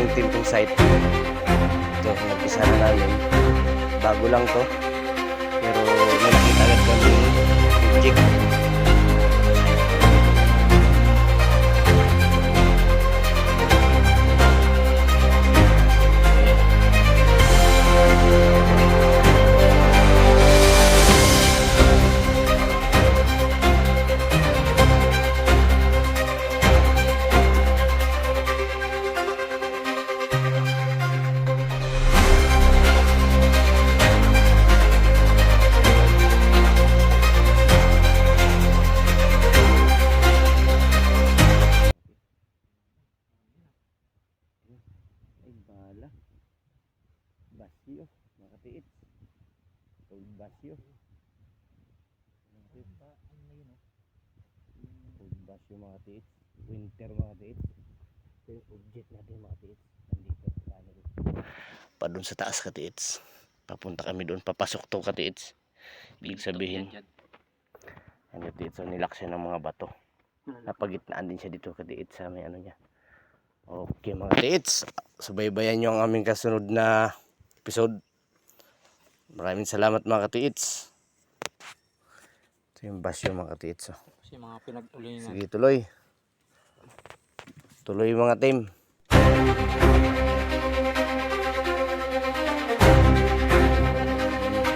aming tilting site. Ito, nag-isa na namin. Bago lang to. Pero may nakita agad kami jig. Ay bala. Basyo, makatiit. Old basyo. Old basyo makatiit. Winter makatiit. Ito yung object natin makatiit. Nandito. Pa doon sa taas katiits. Papunta kami doon. Papasok to katiits. Ibig sabihin. Ang katiits. So nilak siya ng mga bato. Napagitnaan din siya dito katiits sa may ano niya. Okay mga katiits. Subaybayan nyo ang aming kasunod na episode. Maraming salamat mga katiits. Ito yung basyo mga katiits. Kasi mga pinag-ulingan. Sige tuloy. Tuloy mga team.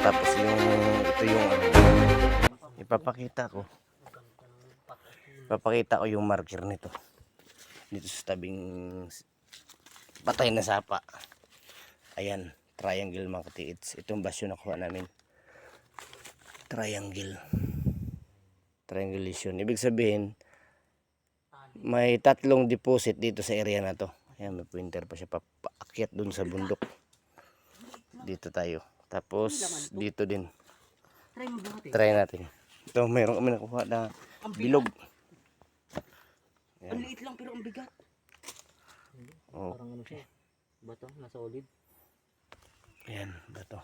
Tapos yung ito yung ano, ipapakita ko yung marker nito dito sa tabing patay na sapa. Ayan, triangle mga katiits. Itong basyo nakuha namin, triangulation. Ibig sabihin may tatlong deposit dito sa area na to. Ayan, may pointer pa siya papaakyat dun sa bundok. Dito tayo. Tapos dito din. Try natin. Ito, mayroon kami nakuha na bilog. Ang liit lang pero ang bigat. Oh. Parang ano siya. Bato, nasa solid. Ayan, bato.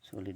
Solid.